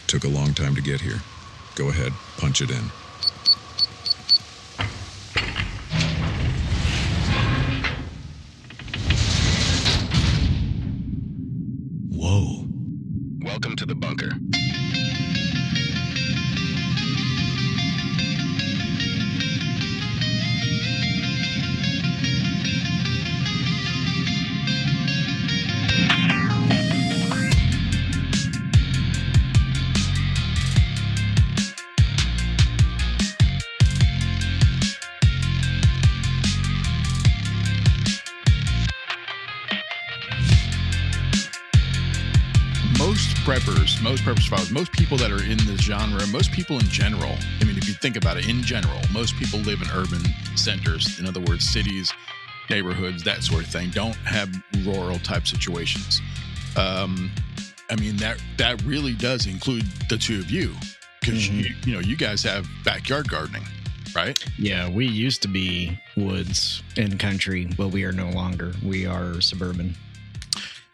Took a long time to get here. Go ahead, punch it in. Whoa. Welcome to the bunker. Most preppers survivors, most people that are in this genre, most people in general, I mean, if you think about it, in general, most people live in urban centers. In other words, cities, neighborhoods, that sort of thing, don't have rural type situations. I mean, that really does include the two of you, because you guys have backyard gardening, right? Yeah, we used to be woods and country, but we are no longer. We are suburban.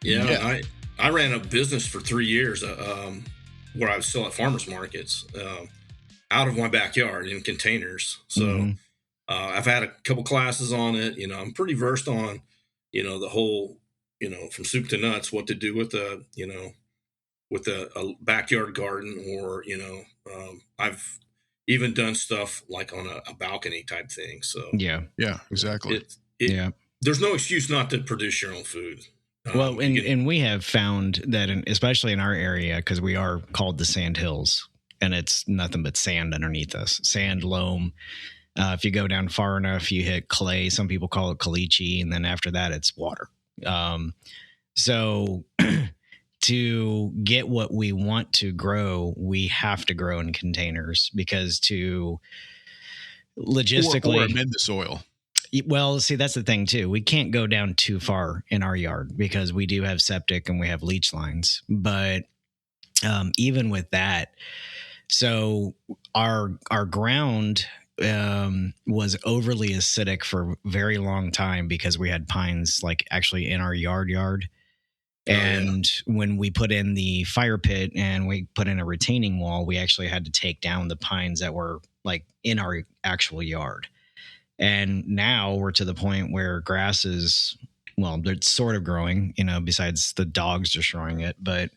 Yeah. I ran a business for 3 years where I was still at farmers markets out of my backyard in containers. So I've had a couple classes on it. I'm pretty versed on, the whole, from soup to nuts, what to do with a backyard garden, or, I've even done stuff like on a balcony type thing. So yeah, exactly. There's no excuse not to produce your own food. Well, and we have found that, especially in our area, because we are called the Sand Hills, and it's nothing but sand underneath us, sand, loam. If you go down far enough, you hit clay. Some people call it caliche, and then after that, it's water. So to get what we want to grow, we have to grow in containers, because to logistically or amend the soil. Well, see, that's the thing, too. We can't go down too far in our yard because we do have septic and we have leach lines. But even with that, so our ground was overly acidic for a very long time because we had pines like actually in our yard. And when we put in the fire pit and we put in a retaining wall, we actually had to take down the pines that were like in our actual yard. And now we're to the point where grass is, well, it's sort of growing, besides the dogs destroying it. But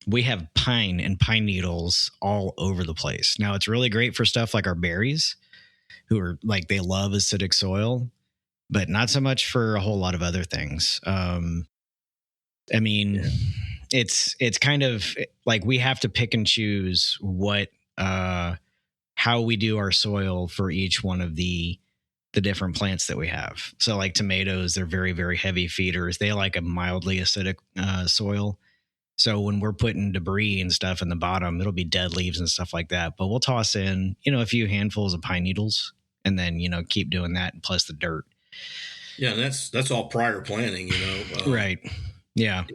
we have pine and pine needles all over the place. Now, it's really great for stuff like our berries, who are like, they love acidic soil, but not so much for a whole lot of other things. It's kind of like we have to pick and choose how we do our soil for each one of the different plants that we have. So like tomatoes, they're very, very heavy feeders. They like a mildly acidic soil. So when we're putting debris and stuff in the bottom, it'll be dead leaves and stuff like that. But we'll toss in, a few handfuls of pine needles and then, keep doing that plus the dirt. Yeah, that's all prior planning, Right. Yeah.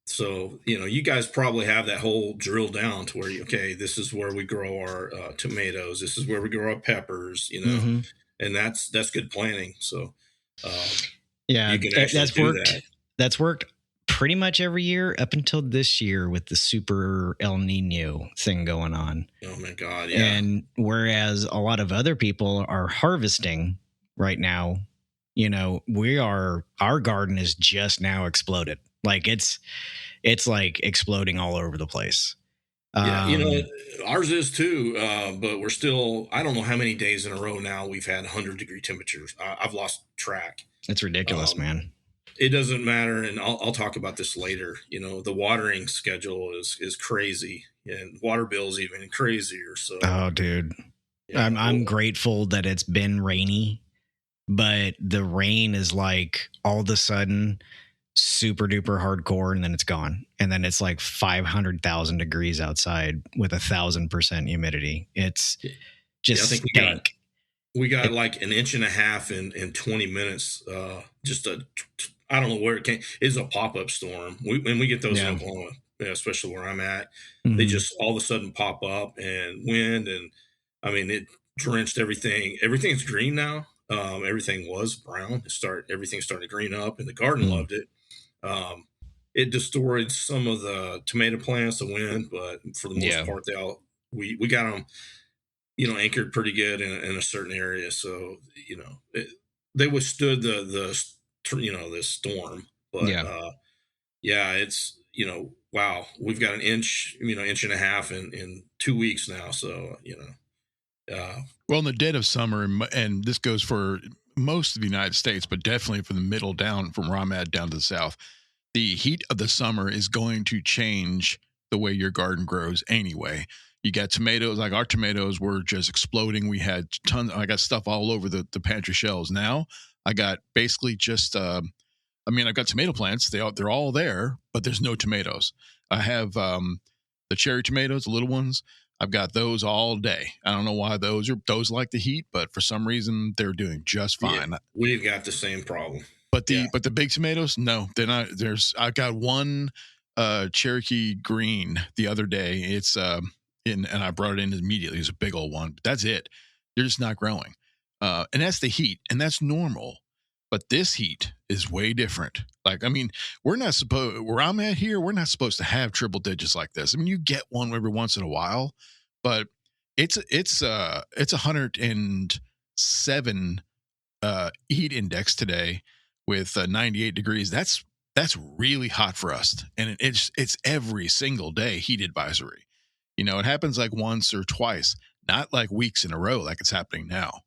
So, you guys probably have that whole drill down to where, this is where we grow our tomatoes. This is where we grow our peppers, and that's good planning. So, yeah, you can actually do that. That's worked pretty much every year up until this year with the super El Nino thing going on. Oh my God. Yeah. And whereas a lot of other people are harvesting right now, our garden is just now exploded. Like it's like exploding all over the place. Yeah, ours is too. But we're still, I don't know how many days in a row now we've had 100-degree temperatures. I've lost track. It's ridiculous, man. It doesn't matter. And I'll talk about this later. The watering schedule is crazy, and water bills even crazier. So, oh, dude, I'm grateful that it's been rainy, but the rain is like all of a sudden super duper hardcore, and then it's gone, and then it's like 500,000 degrees outside with 1,000% humidity. It's just I think we got like an inch and a half in 20 minutes. I don't know where it came. It's a pop-up storm. When we get those in Oklahoma, especially where I'm at, they just all of a sudden pop up, and wind, and I mean it drenched everything. Everything's green now. Everything was brown. Everything started to green up, and the garden loved it. it destroyed some of the tomato plants, the wind, but for the most Yeah. part, we got them, anchored pretty good in a certain area. So, they withstood the storm, but, Yeah. yeah, it's, wow, we've got an inch, inch and a half in 2 weeks now. So, Well, in the dead of summer, and this goes for most of the United States, but definitely from the middle down from where I'm at down to the south, the heat of the summer is going to change the way your garden grows anyway. You got tomatoes, like our tomatoes were just exploding. We had tons, I got stuff all over the pantry shelves. Now I got basically just, I've got tomato plants. They're all there, but there's no tomatoes. I have the cherry tomatoes, the little ones. I've got those all day. I don't know why those like the heat, but for some reason they're doing just fine. yeah, we've got the same problem. But Yeah. the big tomatoes, no, they're not. I've got one Cherokee green the other day. It's and I brought it in immediately. It's a big old one, but that's it. They're just not growing. And that's the heat, and that's normal. But this heat is way different. Like, we're not supposed, where I'm at here, we're not supposed to have triple digits like this. You get one every once in a while, but it's 107 heat index today with 98 degrees. That's really hot for us, and it's every single day heat advisory. It happens like once or twice, not like weeks in a row like it's happening now.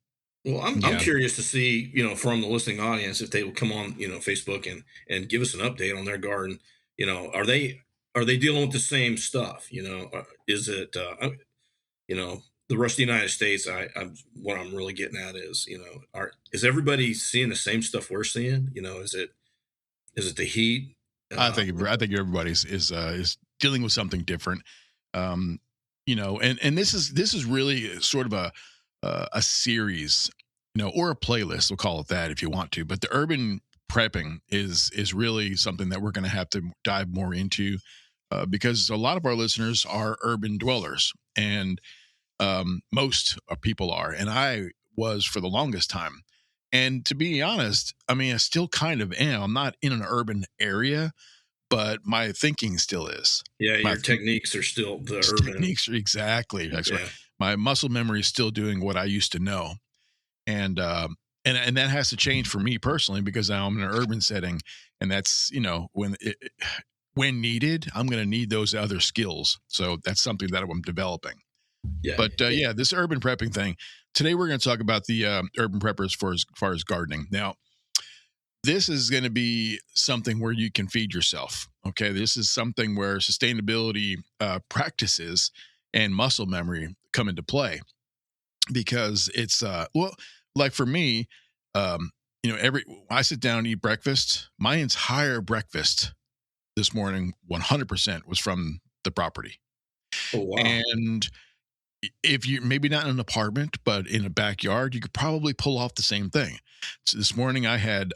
Well, I'm curious to see, from the listening audience, if they will come on, Facebook and give us an update on their garden. Are they dealing with the same stuff? Is it, the rest of the United States? What I'm really getting at is, is everybody seeing the same stuff we're seeing? Is it the heat? I think everybody's is dealing with something different. And this is really sort of a series, or a playlist. We'll call it that if you want to. But the urban prepping is really something that we're going to have to dive more into because a lot of our listeners are urban dwellers, and most people are, and I was for the longest time. And to be honest, I still kind of am. I'm not in an urban area, but my thinking still is. Yeah, your techniques are still the urban techniques. Exactly. That's yeah. right. My muscle memory is still doing what I used to know, and that has to change for me personally because now I'm in an urban setting, and that's when needed, I'm going to need those other skills. So that's something that I'm developing. Yeah. But this urban prepping thing today, we're going to talk about the urban preppers as far as gardening. Now, this is going to be something where you can feed yourself. Okay, this is something where sustainability practices and muscle memory come into play because it's like for me, I sit down and eat breakfast. My entire breakfast this morning, 100% was from the property. Oh, wow. And if you're maybe not in an apartment, but in a backyard, you could probably pull off the same thing. So this morning I had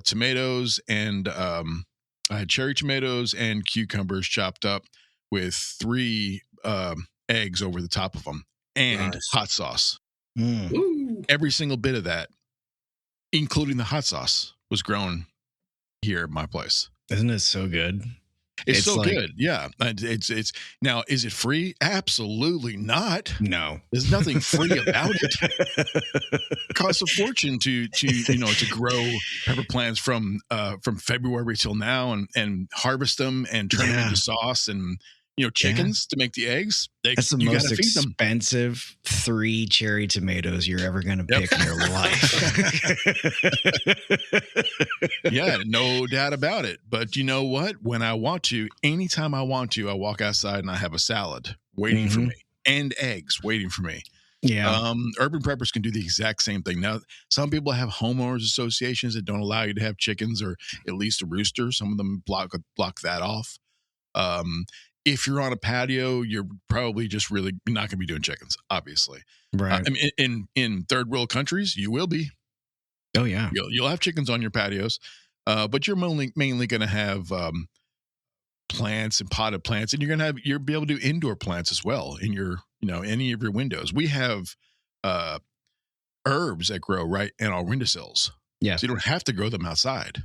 tomatoes and I had cherry tomatoes and cucumbers chopped up with 3 eggs over the top of them and Nice. hot sauce. Ooh. Every single bit of that, including the hot sauce, was grown here at my place. Isn't it so good? It's so good. Yeah. It's now, is it free? Absolutely not. No. There's nothing free about it. It costs a fortune to grow pepper plants from February till now and harvest them and turn them into sauce and chickens to make the eggs. That's the most expensive 3 cherry tomatoes you're ever going to pick in your life. Yeah, no doubt about it. But you know what? When I want to, anytime I want to, I walk outside and I have a salad waiting for me and eggs waiting for me. Yeah. Urban preppers can do the exact same thing. Now, some people have homeowners associations that don't allow you to have chickens or at least a rooster. Some of them block that off. If you're on a patio, you're probably just really not going to be doing chickens, obviously. Right. In third world countries, you will be. Oh yeah. You'll have chickens on your patios, but you're mainly going to have plants and potted plants, and you'll be able to do indoor plants as well in your any of your windows. We have herbs that grow right in our windowsills. Yeah. So you don't have to grow them outside.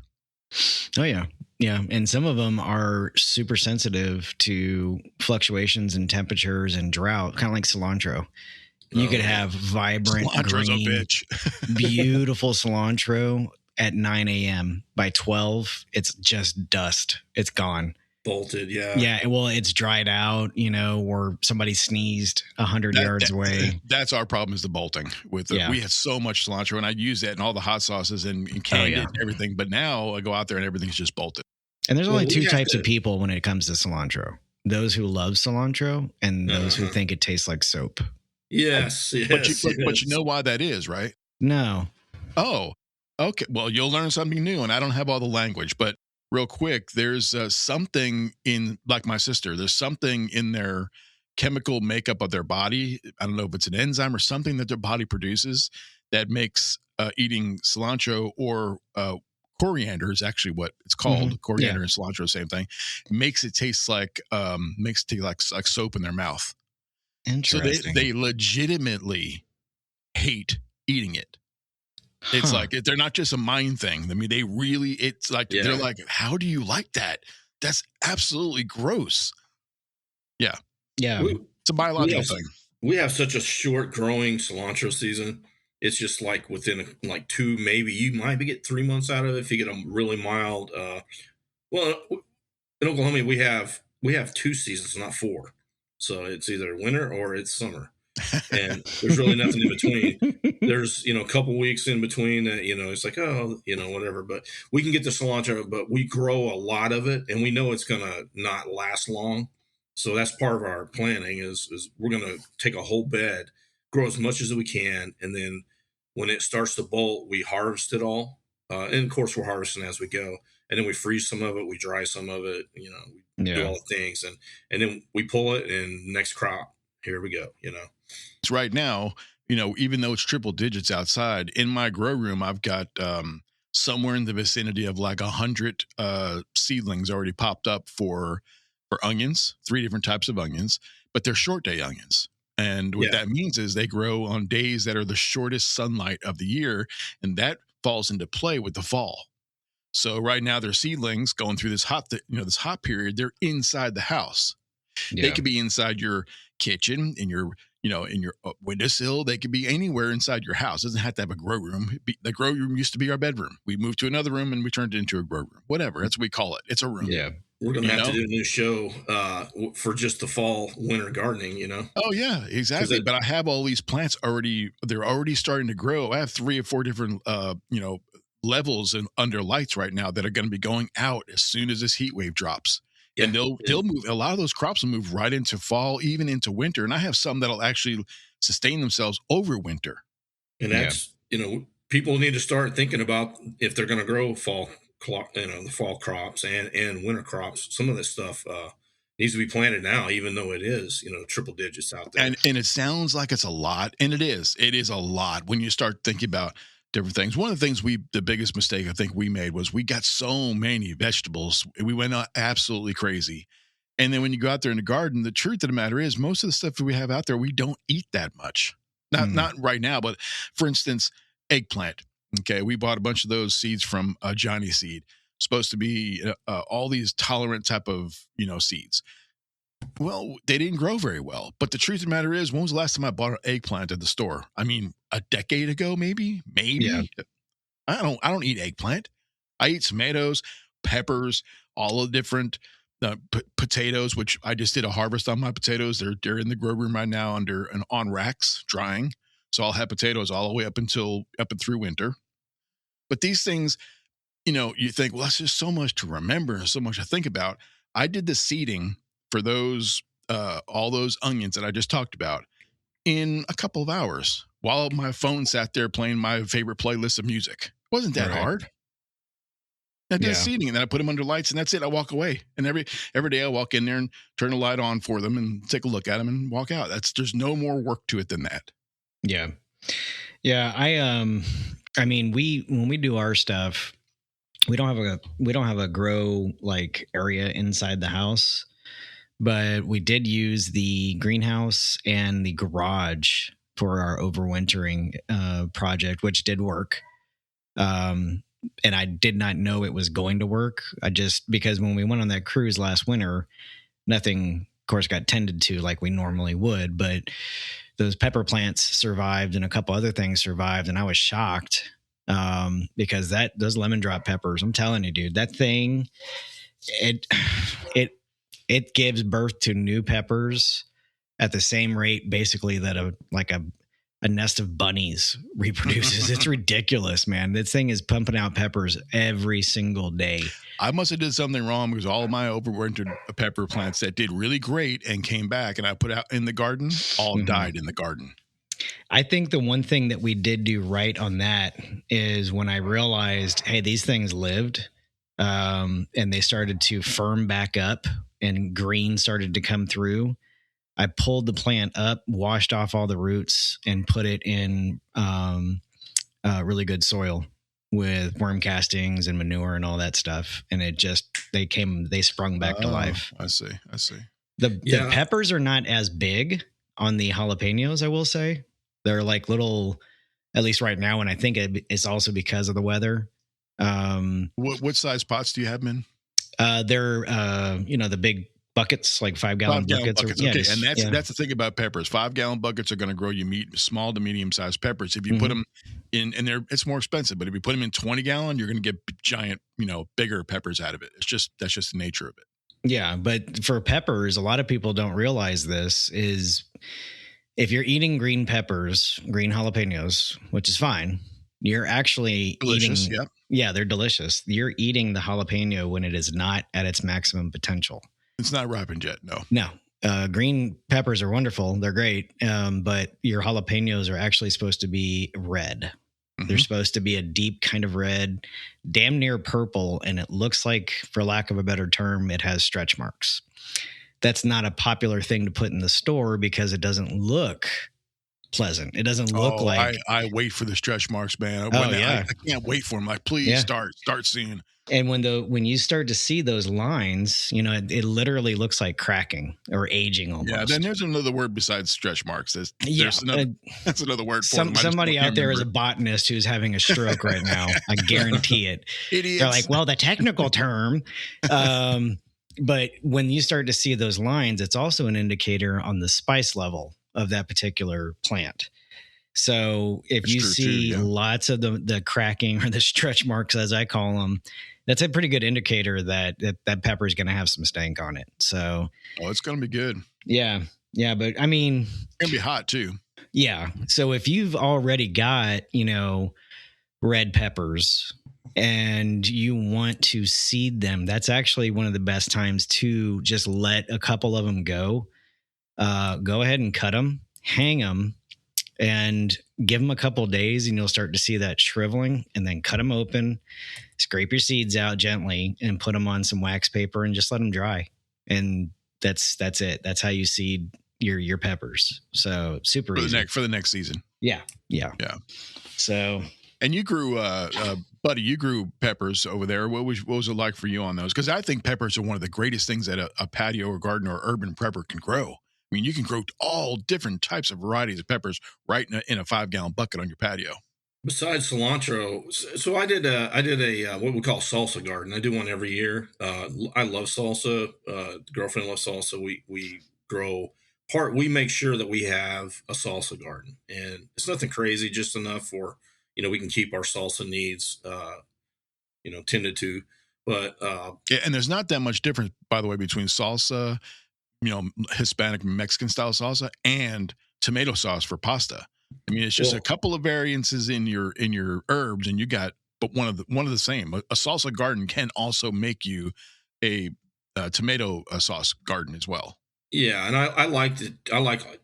Oh yeah. Yeah. And some of them are super sensitive to fluctuations in temperatures and drought, kind of like cilantro. You could have vibrant Cilantro's a green, bitch. beautiful cilantro at 9 a.m. By 12, it's just dust. It's gone. Bolted, yeah. Yeah, well, it's dried out, or somebody sneezed 100 yards away. That's our problem, is the bolting. We had so much cilantro, and I'd use that in all the hot sauces and canned it and everything. But now I go out there and everything's just bolted. And there's only two types of people when it comes to cilantro: those who love cilantro and those who think it tastes like soap. Yes, but you know why that is, right? No. Oh, okay. Well, you'll learn something new, and I don't have all the language, but real quick, there's something in, like my sister, there's something in their chemical makeup of their body. I don't know if it's an enzyme or something that their body produces that makes eating cilantro or coriander is actually what it's called. Mm-hmm. Coriander and cilantro, same thing. Makes it taste like like soap in their mouth. Interesting. So they legitimately hate eating it. It's like, they're not just a mind thing. I mean, it's like, they're like, how do you like that? That's absolutely gross. Yeah. Yeah. It's a biological thing. We have such a short growing cilantro season. It's just like within like 2, maybe you might get 3 months out of it if you get a really mild. Well, in Oklahoma, we have 2 seasons, not 4. So it's either winter or it's summer. And there's really nothing in between. There's, a couple weeks in between that, it's like, whatever. But we can get the cilantro, but we grow a lot of it and we know it's going to not last long. So that's part of our planning is we're going to take a whole bed, grow as much as we can. And then when it starts to bolt, we harvest it all. And of course we're harvesting as we go. And then we freeze some of it. We dry some of it, we do all the things. And then we pull it and next crop, here we go, It's right now, even though it's triple digits outside, in my grow room, I've got somewhere in the vicinity of like 100 seedlings already popped up for onions, 3 different types of onions, but they're short day onions. And what that means is they grow on days that are the shortest sunlight of the year. And that falls into play with the fall. So right now they're seedlings going through this this hot period. They're inside the house. Yeah. They could be inside your kitchen, in your windowsill. They could be anywhere inside your house. It doesn't have to have a grow room. The grow room used to be our bedroom. We moved to another room and we turned it into a grow room. Whatever. That's what we call it. It's a room. Yeah. We're going to have to do a new show for just the fall, winter gardening, Oh, yeah, exactly. But I have all these plants already. They're already starting to grow. I have 3 or 4 different, levels under lights right now that are going to be going out as soon as this heat wave drops. Yeah. And they'll move. A lot of those crops will move right into fall, even into winter. And I have some that'll actually sustain themselves over winter. And that's, people need to start thinking about if they're going to grow the fall crops and winter crops. Some of this stuff needs to be planted now, even though it is, triple digits out there. And it sounds like it's a lot. And it is. It is a lot when you start thinking about different things. One of the things the biggest mistake I think we made was we got so many vegetables. We went absolutely crazy. And then when you go out there in the garden, the truth of the matter is most of the stuff that we have out there, we don't eat that much. Not right now, but for instance, eggplant. Okay. We bought a bunch of those seeds from Johnny Seed. Supposed to be all these tolerant type of, seeds. Well, they didn't grow very well. But the truth of the matter is, when was the last time I bought an eggplant at the store? I mean, a decade ago, maybe. Yeah. I don't eat eggplant. I eat tomatoes, peppers, all the different potatoes, which I just did a harvest on my potatoes. They're in the grow room right now on racks drying. So I'll have potatoes all the way up and through winter. But these things, you think, well, that's just so much to remember and so much to think about. I did the seeding for those all those onions that I just talked about in a couple of hours while my phone sat there playing my favorite playlist of music. Wasn't that hard? I did seeding and then I put them under lights and that's it. I walk away. And every day I walk in there and turn the light on for them and take a look at them and walk out. There's no more work to it than that. Yeah. Yeah. I mean, when we do our stuff, we don't have a grow like area inside the house. But we did use the greenhouse and the garage for our overwintering project, which did work. and I did not know it was going to work. Because when we went on that cruise last winter, nothing, of course, got tended to like we normally would, but those pepper plants survived and a couple other things survived. And I was shocked because those lemon drop peppers, I'm telling you, dude, that thing, it gives birth to new peppers at the same rate, basically, that a nest of bunnies reproduces. It's ridiculous, man. This thing is pumping out peppers every single day. I must have did something wrong because all of my overwintered pepper plants that did really great and came back and I put out in the garden all died in the garden. I think the one thing that we did do right on that is when I realized, hey, these things lived, and they started to firm back up and green started to come through. I pulled the plant up, washed off all the roots, and put it in really good soil with worm castings and manure and all that stuff. And they sprung back to life. I see. The peppers are not as big on the jalapenos, I will say. They're like little, at least right now, and I think it's also because of the weather. What size pots do you have them in? They're the big buckets, like 5-gallon buckets. Okay, and that's the thing about peppers. 5-gallon buckets are going to grow you small to medium-sized peppers. If you put them in, and it's more expensive, but if you put them in 20-gallon, you're going to get giant, bigger peppers out of it. That's just the nature of it. Yeah, but for peppers, a lot of people don't realize this is if you're eating green peppers, green jalapenos, which is fine, you're actually delicious. Eating. Yeah, they're delicious. You're eating the jalapeno when it is not at its maximum potential. It's not ripened yet. No. Green peppers are wonderful. They're great. But your jalapenos are actually supposed to be red. They're supposed to be a deep kind of red, damn near purple. And it looks like, for lack of a better term, it has stretch marks. That's not a popular thing to put in the store because it doesn't look pleasant. It doesn't look like. I wait for the stretch marks, man. I can't wait for them. Like, please start seeing. And when you start to see those lines, it literally looks like cracking or aging almost. Yeah, then there's another word besides stretch marks. That's another word for them. Somebody out there is a botanist who's having a stroke right now. I guarantee it. Idiots. They're like, well, the technical term. But when you start to see those lines, it's also an indicator on the spice level of that particular plant. So if you see lots of the cracking or the stretch marks, as I call them, that's a pretty good indicator that pepper is going to have some stank on it. So, it's going to be good. Yeah. But I mean, it's going to be hot too. Yeah. So if you've already got, red peppers and you want to seed them, that's actually one of the best times to just let a couple of them go. Go ahead and cut them, hang them, and give them a couple of days, and you'll start to see that shriveling. And then cut them open, scrape your seeds out gently, and put them on some wax paper, and just let them dry. And that's it. That's how you seed your peppers. So super easy for the next season. Yeah. So, and you grew, buddy, you grew peppers over there. What was it like for you on those? Because I think peppers are one of the greatest things that a patio or garden or urban prepper can grow. I mean, you can grow all different types of varieties of peppers right in a 5-gallon bucket on your patio. Besides cilantro, so I did a what we call salsa garden. I do one every year. I love salsa. Girlfriend loves salsa. We grow we make sure that we have a salsa garden, and it's nothing crazy, just enough for we can keep our salsa needs tended to. But and there's not that much difference, by the way, between salsa, Hispanic Mexican style salsa, and tomato sauce for pasta. I mean, it's just a couple of variances in your herbs, and you got one of the same. A salsa garden can also make you a tomato sauce garden as well. Yeah, and I like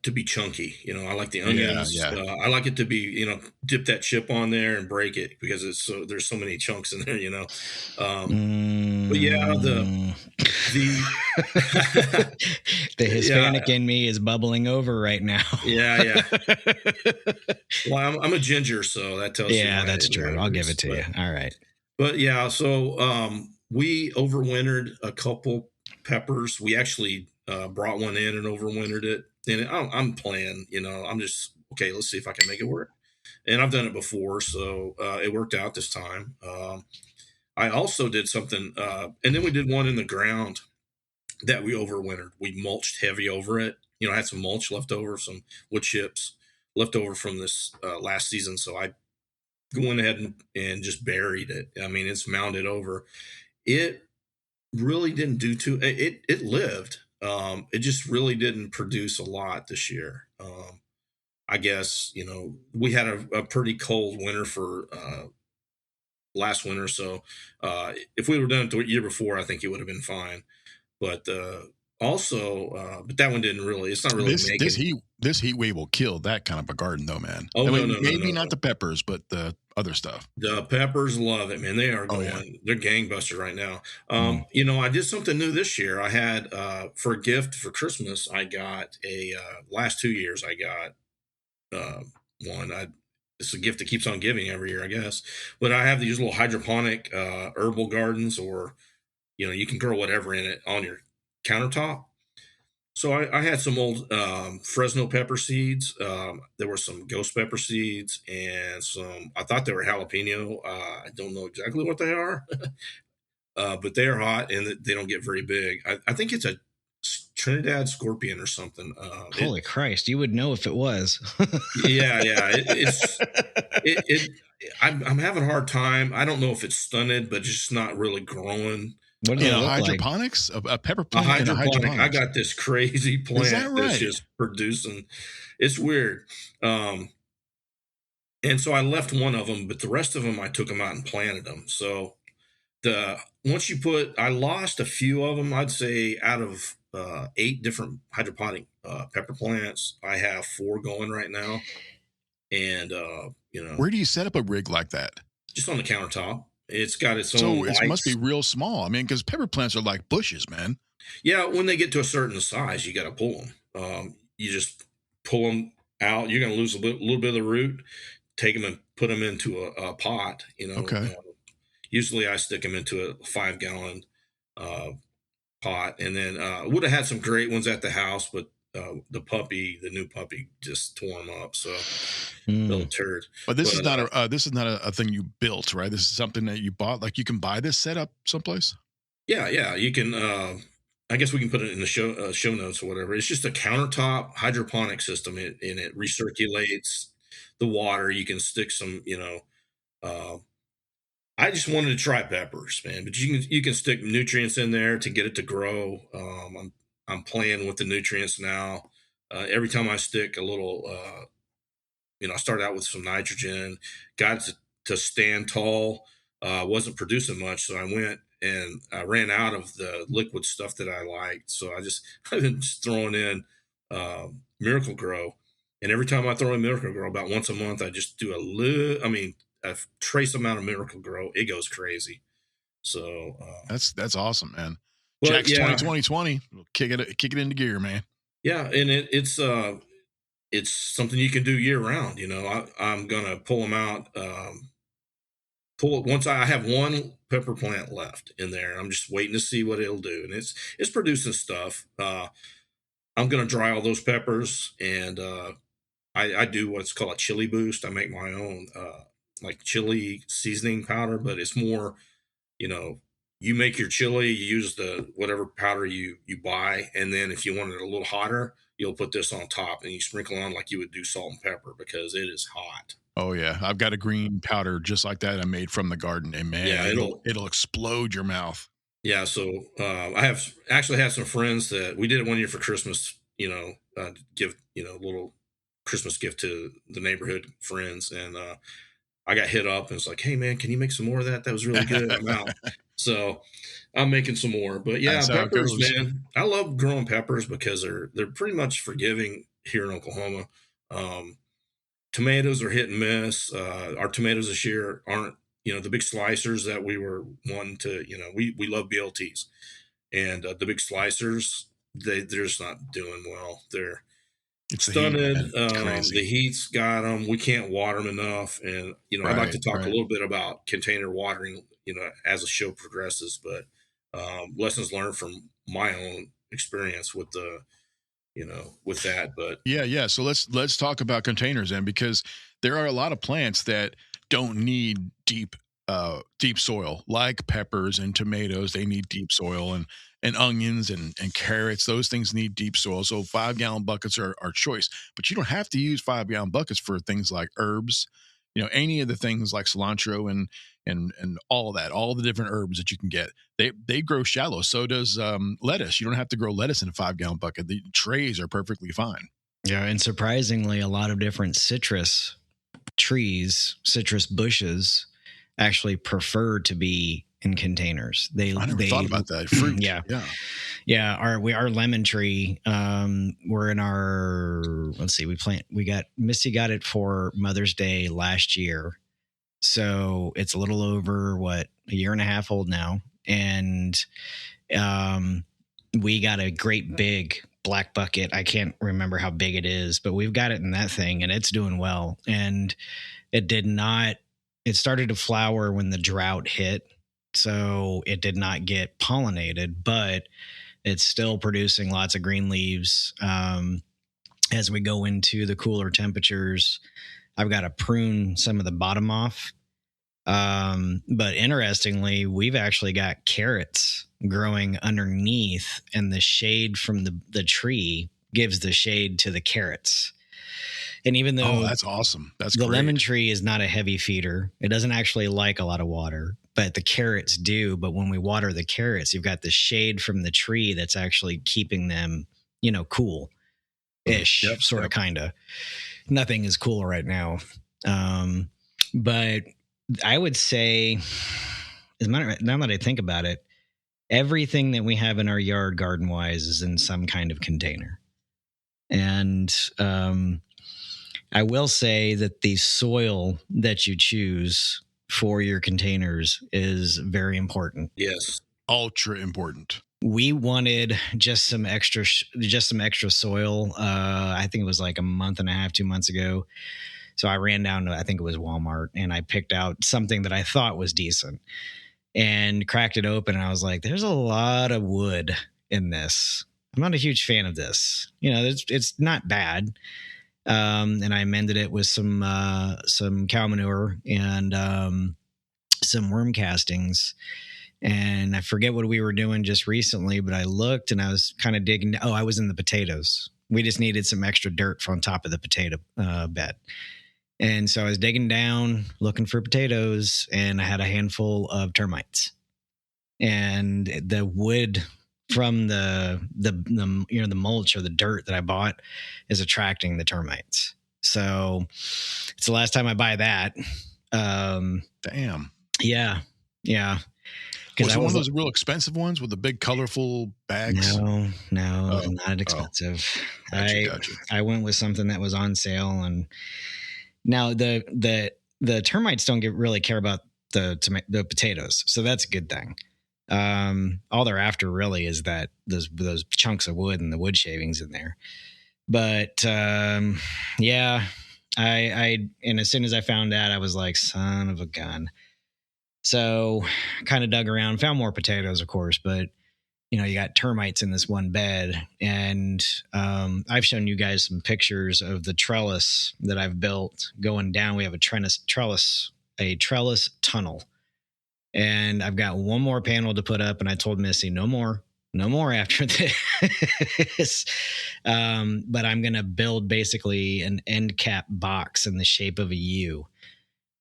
to be chunky. I like the onions. Yeah. I like it to be dip that chip on there and break it because there's so many chunks in there. But yeah, the the Hispanic in me is bubbling over right now. Yeah. Well, I'm a ginger, so that tells you. Yeah, that's true. I'll give it to you. All right. But yeah, so we overwintered a couple peppers. We actually brought one in and overwintered it. And I'm playing, I'm just, okay, let's see if I can make it work. and I've done it before, so it worked out this time. I also did something, and then we did one in the ground that we overwintered. We mulched heavy over it. I had some mulch left over, some wood chips left over from this last season, so I went ahead and just buried it. I mean, it's mounded over. It really didn't do too. It lived. It just really didn't produce a lot this year. I guess we had a pretty cold winter for last winter, so if we were done it the year before, I think it would have been fine. But but that one didn't really. It's not really making. This heat wave will kill that kind of a garden, though, man. Oh, no, maybe not the peppers, but the other stuff. The peppers love it, man. They are going. Oh, yeah. They're gangbusters right now. I did something new this year. I had for a gift for Christmas. I got a last 2 years. I got one. It's a gift that keeps on giving every year, I guess. But I have these little hydroponic herbal gardens, or you can grow whatever in it on your countertop. So I had some old Fresno pepper seeds. There were some ghost pepper seeds and I thought they were jalapeno. I don't know exactly what they are, but they are hot and they don't get very big. I think it's a Trinidad scorpion or something. Holy Christ, you would know if it was. Yeah. I'm having a hard time. I don't know if it's stunted, but it's just not really growing. What do hydroponics? Like? A pepper plant? A hydroponic. I got this crazy plant that's just producing. It's weird. And so I left one of them, but the rest of them I took them out and planted them. So I lost a few of them. I'd say out of 8 different hydroponic pepper plants, I have 4 going right now. And where do you set up a rig like that? Just on the countertop. It's got its own. So it must be real small. I mean, because pepper plants are like bushes, man. Yeah, when they get to a certain size, you got to pull them. You just pull them out. You're going to lose a little bit of the root. Take them and put them into a pot. Okay. Usually, I stick them into a 5-gallon pot, and then would have had some great ones at the house, but the new puppy just tore them up. So little turd. But this is not a thing you built, right? This is something that you bought. Like you can buy this set up someplace. Yeah. You can. I guess we can put it in the show notes or whatever. It's just a countertop hydroponic system, and it recirculates the water. You can stick some, I just wanted to try peppers, man. But you can stick nutrients in there to get it to grow. I'm playing with the nutrients now. Every time I stick a little, I started out with some nitrogen, got it to stand tall. Wasn't producing much, so I went and I ran out of the liquid stuff that I liked. So I've been just throwing in Miracle Grow, and every time I throw in Miracle Grow, about once a month, I just do a trace amount of Miracle Grow. It goes crazy. So that's awesome, man. Jack's 2020. Kick it into gear, man. Yeah, and it's something you can do year round. I'm gonna pull them out. Once I have one pepper plant left in there. I'm just waiting to see what it'll do, and it's producing stuff. I'm gonna dry all those peppers, and I do what's called a chili boost. I make my own like chili seasoning powder, but it's more, you make your chili, you use the whatever powder you buy, and then if you want it a little hotter, you'll put this on top and you sprinkle on like you would do salt and pepper because it is hot. Oh yeah, I've got a green powder just like that I made from the garden, and man, yeah, it'll explode your mouth. Yeah, so I have actually had some friends that we did it one year for Christmas. Give a little Christmas gift to the neighborhood friends, and I got hit up and it's like, hey man, can you make some more of that? That was really good. I'm out. So I'm making some more. But yeah, peppers, man. I love growing peppers because they're pretty much forgiving here in Oklahoma. Tomatoes are hit and miss. Our tomatoes this year aren't, the big slicers that we were wanting to, we love BLTs. And the big slicers, they're just not doing well. They're stunted. The heat's got them. We can't water them enough. And, I'd like to talk a little bit about container watering, as the show progresses, but lessons learned from my own experience with with that. But yeah. So let's talk about containers then, because there are a lot of plants that don't need deep soil, like peppers and tomatoes. They need deep soil, and onions and carrots. Those things need deep soil. So 5-gallon buckets are choice, but you don't have to use 5-gallon buckets for things like herbs, any of the things like cilantro and all of that, all the different herbs that you can get. They grow shallow. So does lettuce. You don't have to grow lettuce in a 5-gallon bucket. The trays are perfectly fine. Yeah. And surprisingly, a lot of different citrus trees, citrus bushes actually prefer to be in containers. I never thought about that. Fruit. Yeah. Our lemon tree, we're in our, Misty got it for Mother's Day last year. So it's a little over a year and a half old now. And, we got a great big black bucket. I can't remember how big it is, but we've got it in that thing and it's doing well. And it started to flower when the drought hit. So it did not get pollinated, but it's still producing lots of green leaves. As we go into the cooler temperatures, I've got to prune some of the bottom off. But interestingly, we've actually got carrots growing underneath, and the shade from the tree gives the shade to the carrots. And even though that's awesome. That's the great. Lemon tree is not a heavy feeder. It doesn't actually like a lot of water, but the carrots do. But when we water the carrots, you've got the shade from the tree that's actually keeping them, cool-ish, sort of, kind of. Nothing is cool right now. But I would say, now that I think about it, everything that we have in our yard garden-wise is in some kind of container. And I will say that the soil that you choose for your containers is very important. Yes. Ultra important. We wanted just some extra soil. I think it was like a month and a half, 2 months ago. So I ran down to, I think it was Walmart, and I picked out something that I thought was decent and cracked it open. And I was like, there's a lot of wood in this. I'm not a huge fan of this. It's not bad. And I amended it with some cow manure and some worm castings. And I forget what we were doing just recently, but I looked and I was kind of digging. Oh, I was in the potatoes. We just needed some extra dirt on top of the potato bed. And so I was digging down, looking for potatoes, and I had a handful of termites. And the wood from the mulch or the dirt that I bought is attracting the termites. So it's the last time I buy that. Damn. Yeah. Was it one of those real expensive ones with the big colorful bags? No, not expensive. Gotcha. I went with something that was on sale, and now the termites don't really care about the potatoes, so that's a good thing. All they're after really is that those chunks of wood and the wood shavings in there. But yeah, and as soon as I found that, I was like, son of a gun. So kind of dug around, found more potatoes, of course, but you got termites in this one bed. And I've shown you guys some pictures of the trellis that I've built going down. We have a trellis tunnel. And I've got one more panel to put up, and I told Missy, no more after this. But I'm going to build basically an end cap box in the shape of a U.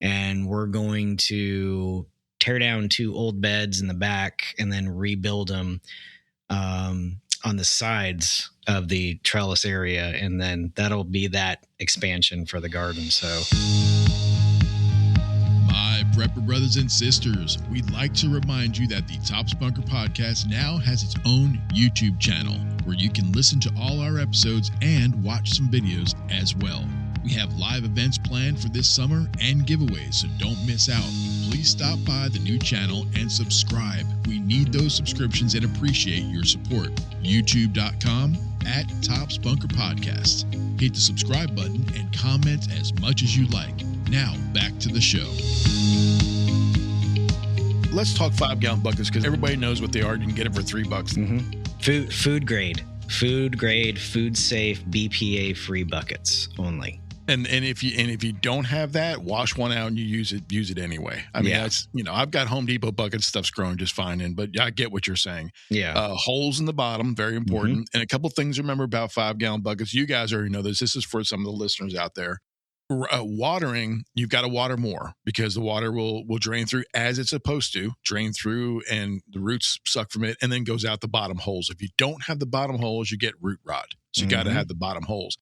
And we're going to tear down 2 old beds in the back and then rebuild them on the sides of the trellis area. And then that'll be that expansion for the garden. So, my prepper brothers and sisters, we'd like to remind you that the Tops Bunker podcast now has its own YouTube channel where you can listen to all our episodes and watch some videos as well. We have live events planned for this summer and giveaways, so don't miss out. Please stop by the new channel and subscribe. We need those subscriptions and appreciate your support. YouTube.com/Tops Bunker Podcast. Hit the subscribe button and comment as much as you like. Now, back to the show. Let's talk 5-gallon buckets because everybody knows what they are. You can get them for $3. Mm-hmm. Food grade, food safe, BPA free buckets only. And if you don't have that, wash one out and you use it anyway. I mean, that's, I've got Home Depot bucket stuff's growing just fine in, but I get what you're saying. Yeah. Holes in the bottom, very important. Mm-hmm. And a couple things to remember about 5-gallon buckets. You guys already know this. This is for some of the listeners out there. Watering, you've got to water more because the water will drain through as it's supposed to, drain through, and the roots suck from it and then goes out the bottom holes. If you don't have the bottom holes, you get root rot. So you got to have the bottom holes.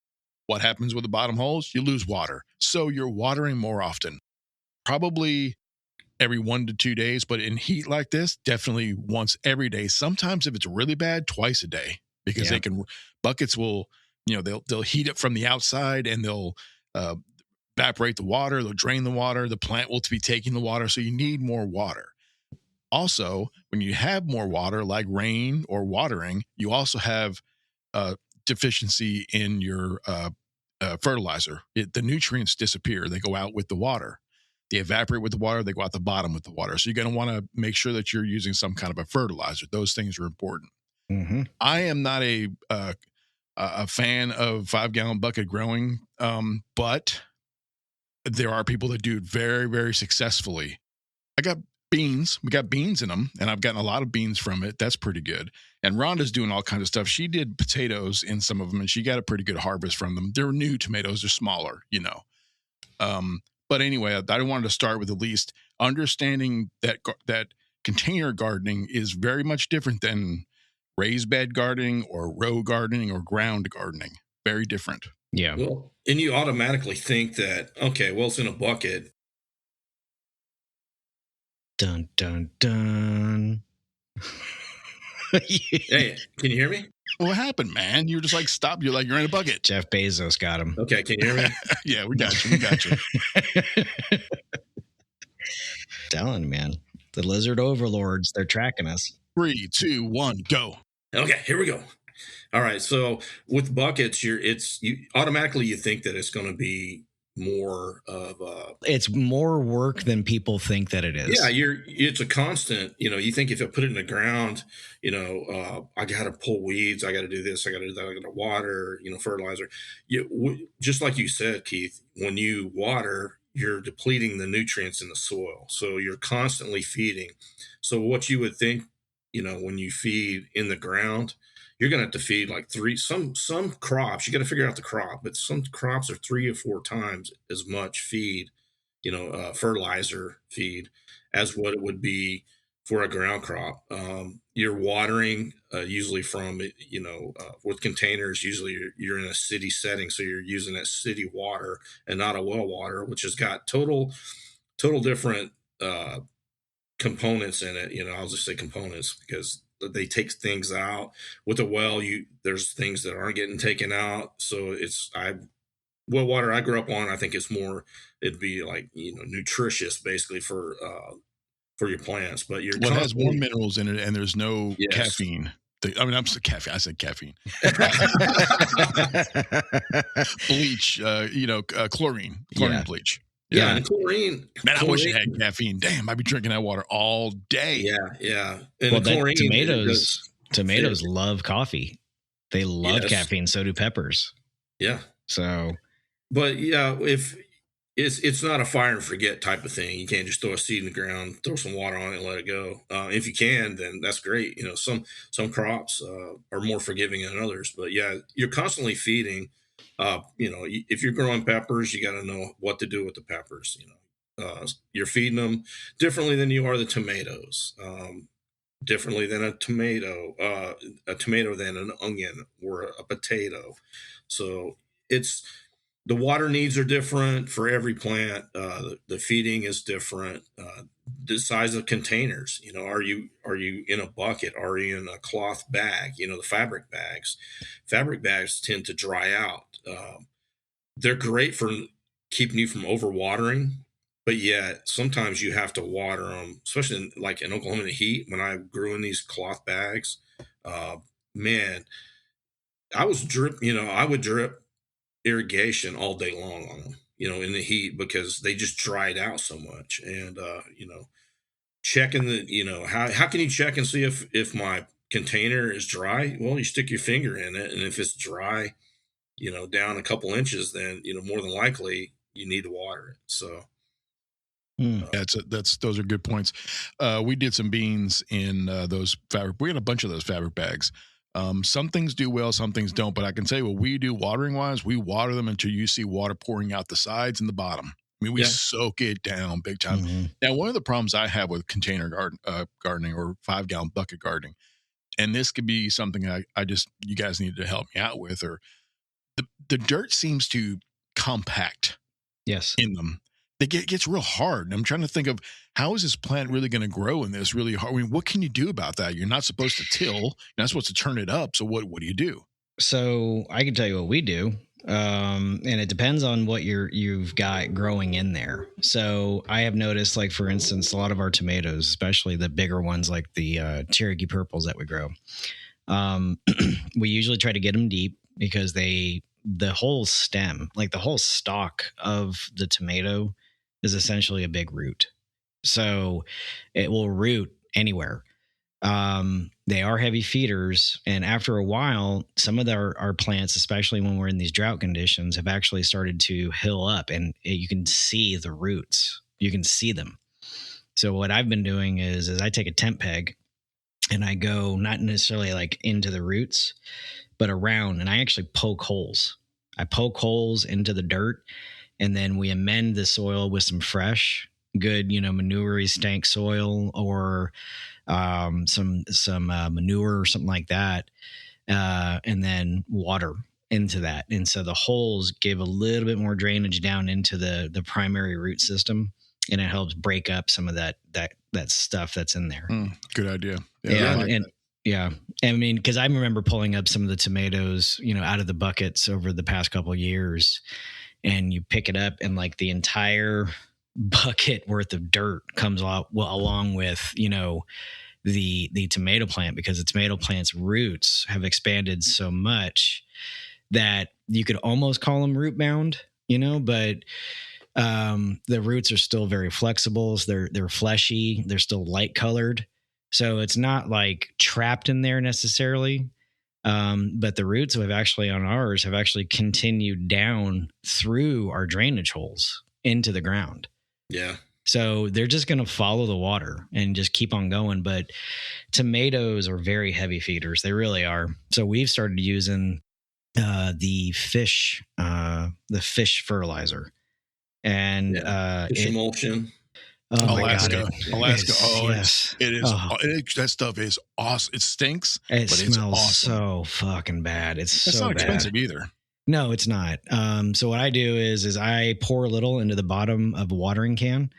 What happens with the bottom holes? You lose water. So you're watering more often, probably every 1 to 2 days, but in heat like this, definitely once every day. Sometimes if it's really bad, twice a day, because buckets will, they'll heat it from the outside and they'll evaporate the water. They'll drain the water. The plant will be taking the water. So you need more water. Also, when you have more water, like rain or watering, you also have deficiency in your fertilizer. The nutrients disappear. They go out with the water. They evaporate with the water. They go out the bottom with the water. So you're going to want to make sure that you're using some kind of a fertilizer. Those things are important. Mm-hmm. I am not a fan of 5-gallon bucket growing, but there are people that do it very, very successfully. I got beans. We got beans in them, and I've gotten a lot of beans from it. That's pretty good. And Rhonda's doing all kinds of stuff. She did potatoes in some of them, and she got a pretty good harvest from them. They're new tomatoes. They're smaller, But anyway, I wanted to start with at least understanding that container gardening is very much different than raised bed gardening or row gardening or ground gardening. Very different. Yeah. Well, and you automatically think that, okay, well, it's in a bucket. Dun, dun, dun. Hey, can you hear me? What happened, man? You're just like, stop. You're like, you're in a bucket. Jeff Bezos got him. Okay, can you hear me? Yeah, we got you. Telling, man. The lizard overlords, they're tracking us. 3, 2, 1, go. Okay, here we go. All right, so with buckets, you automatically you think that it's going to be more of it's more work than people think that it is. Yeah, it's a constant, you think if I put it in the ground, I got to pull weeds, I got to do this, I got to do that, I got to water, fertilizer. Just like you said, Keith, when you water, you're depleting the nutrients in the soil. So you're constantly feeding. So what you would think, when you feed in the ground, you're going to have to feed like some crops. You got to figure out the crop, but some crops are 3 or 4 times as much feed, fertilizer feed as what it would be for a ground crop. You're watering usually from, with containers, usually you're in a city setting. So you're using that city water and not a well water, which has got total different components in it. I'll just say components because they take things out. With a well, there's things that aren't getting taken out. So well water I grew up on, I think it'd be like, nutritious basically for your plants. But it has more minerals in it and there's no caffeine. I'm sorry, caffeine. I said caffeine. Bleach, chlorine bleach. Yeah, and chlorine. Man, I wish I had caffeine. Damn, I'd be drinking that water all day. Yeah. And chlorine, tomatoes love coffee. They love caffeine. So do peppers. Yeah. So, but yeah, if it's not a fire and forget type of thing. You can't just throw a seed in the ground, throw some water on it, and let it go. If you can, then that's great. Some crops are more forgiving than others. But yeah, you're constantly feeding. If you're growing peppers, you got to know what to do with the peppers. You're feeding them differently than you are the tomatoes, differently than a tomato than an onion or a potato. So the water needs are different for every plant. The feeding is different. The size of containers, are you in a bucket? Are you in a cloth bag? The fabric bags tend to dry out. They're great for keeping you from overwatering, but yet sometimes you have to water them, especially like in Oklahoma in the heat. When I grew in these cloth bags, man, I would drip irrigation all day long on them, in the heat because they just dried out so much. And, checking how can you check and see if my container is dry? Well, you stick your finger in it, and if it's dry, down a couple inches, then, more than likely you need to water it. So. Those are good points. We did some beans in those fabric. We had a bunch of those fabric bags. Some things do well, some things don't. But I can tell you what we do watering wise. We water them until you see water pouring out the sides and the bottom. I mean, we soak it down big time. Mm-hmm. Now, one of the problems I have with container gardening or 5-gallon bucket gardening, and this could be something you guys need to help me out with, or the dirt seems to compact. Yes, in them. It gets real hard. And I'm trying to think of, how is this plant really going to grow in this really hard? I mean, what can you do about that? You're not supposed to till. You're not supposed to turn it up. So what do you do? So I can tell you what we do. And it depends on what you've got growing in there. So I have noticed, like, for instance, a lot of our tomatoes, especially the bigger ones, like the Cherokee purples that we grow, we usually try to get them deep because the whole stem, like the whole stalk of the tomato, is essentially a big root. So it will root anywhere. They are heavy feeders. And after a while, some of our plants, especially when we're in these drought conditions, have actually started to hill up, and you can see the roots. You can see them. So what I've been doing is I take a tent peg and I go not necessarily like into the roots, but around, and I actually poke holes. I poke holes into the dirt, and then we amend the soil with some fresh, good, manure stank soil, or some manure or something like that, and then water into that. And so the holes give a little bit more drainage down into the primary root system, and it helps break up some of that stuff that's in there. Good idea. Yeah. I mean, because I remember pulling up some of the tomatoes, out of the buckets over the past couple of years, and you pick it up, and like the entire bucket worth of dirt comes out along with, the tomato plant, because the tomato plant's roots have expanded so much that you could almost call them root bound, but the roots are still very flexible. So they're fleshy. They're still light colored. So it's not like trapped in there necessarily. But the roots on ours have actually continued down through our drainage holes into the ground. Yeah. So they're just going to follow the water and just keep on going. But tomatoes are very heavy feeders. They really are. So we've started using the fish fertilizer, and fish emulsion. Oh Alaska. Alaska. It is. That stuff is awesome. It stinks. It but smells it's awesome. So fucking bad. It's so not bad. Expensive either. No, it's not. So what I do is I pour a little into the bottom of a watering can,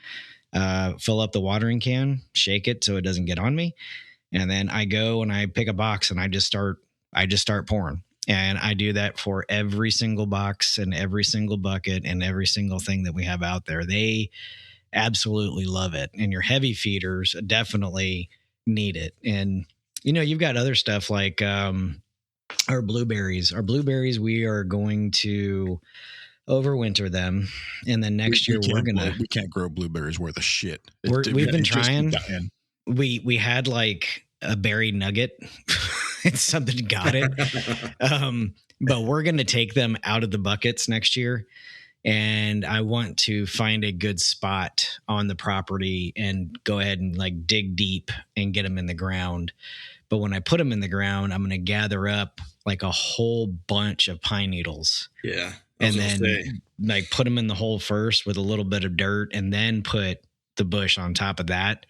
fill up the watering can, shake it so it doesn't get on me, and then I go and I pick a box and I just start pouring. And I do that for every single box and every single bucket and every single thing that we have out there. They absolutely love it. And your heavy feeders definitely need it. And, you've got other stuff like our blueberries. We are going to overwinter them. And then next year we can't grow blueberries worth of shit. We've been trying. We had like a berry nugget. It's something got it. But we're going to take them out of the buckets next year. And I want to find a good spot on the property and go ahead and like dig deep and get them in the ground. But when I put them in the ground, I'm going to gather up like a whole bunch of pine needles. Yeah. And then like put them in the hole first with a little bit of dirt, and then put the bush on top of that,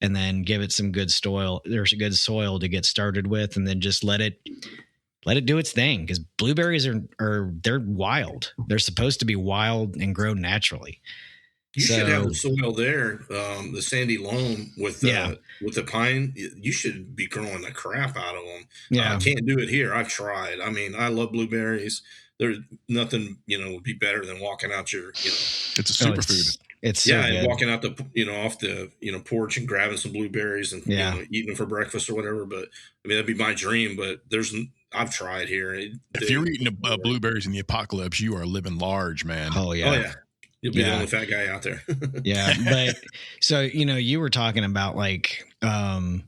and then give it some good soil. There's a good soil to get started with, and then just let it do its thing, because blueberries they're wild. They're supposed to be wild and grow naturally. You should have the soil there, the sandy loam with the pine. You should be growing the crap out of them. Yeah, I can't do it here. I've tried. I mean, I love blueberries. There's nothing, would be better than walking out your, It's a superfood. It's so good. And walking out the, off the, porch and grabbing some blueberries and eating them for breakfast or whatever. But I mean, that'd be my dream. But I've tried here. If you're eating blueberries in the apocalypse, you are living large, man. Oh yeah. You'll be the only fat guy out there. Yeah. But so, you were talking about like, and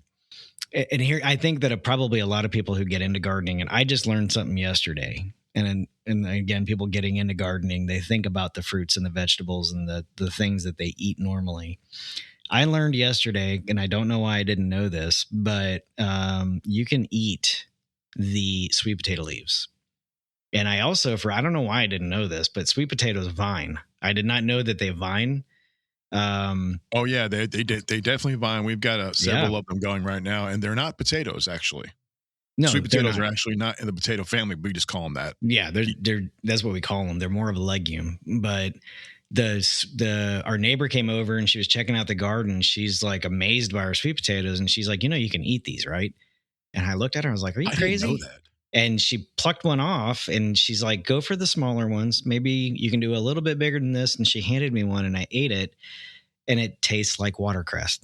here, I think that probably a lot of people who get into gardening, and I just learned something yesterday, and and again, people getting into gardening, they think about the fruits and the vegetables and the things that they eat normally. I learned yesterday, and I don't know why I didn't know this, but you can eat the sweet potato leaves. And I also, I don't know why I didn't know this, but sweet potatoes vine. I did not know that they vine. Oh yeah, they definitely vine. We've got several of them going right now, and they're not potatoes actually. No, sweet potatoes are actually not in the potato family. We just call them that. Yeah, they're that's what we call them. They're more of a legume. But our neighbor came over and she was checking out the garden. She's like amazed by our sweet potatoes, and she's like, you can eat these, right? And I looked at her. I was like, "Are you crazy?" I didn't know that. And she plucked one off, and she's like, "Go for the smaller ones. Maybe you can do a little bit bigger than this." And she handed me one, and I ate it, and it tastes like watercress.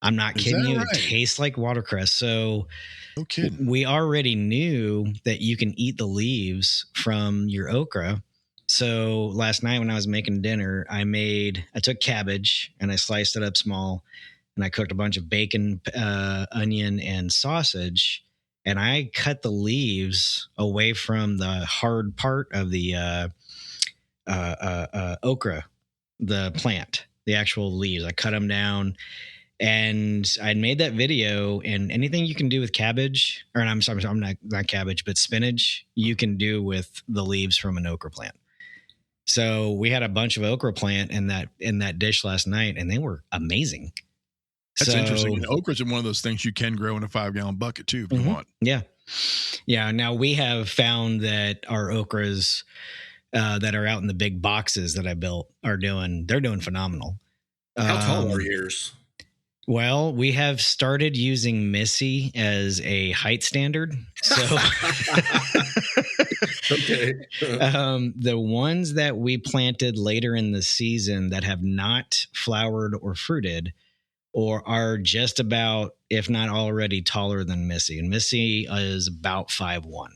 I'm not kidding you. Right? It tastes like watercress. So no kidding. We already knew that you can eat the leaves from your okra. So last night when I was making dinner, I took cabbage and I sliced it up small, and I cooked a bunch of bacon, onion, and sausage. And I cut the leaves away from the hard part of the okra, the plant, the actual leaves. I cut them down, and I made that video. And anything you can do with cabbage, or I'm sorry, I'm not cabbage, but spinach, you can do with the leaves from an okra plant. So we had a bunch of okra plant in that dish last night, and they were amazing. That's interesting. And okras are one of those things you can grow in a 5-gallon bucket too, if you want. Yeah. Yeah. Now we have found that our okras that are out in the big boxes that I built they're doing phenomenal. How tall are yours? Well, we have started using Missy as a height standard. So okay. The ones that we planted later in the season that have not flowered or fruited, or are just about, if not already, taller than Missy. And Missy is about 5'1".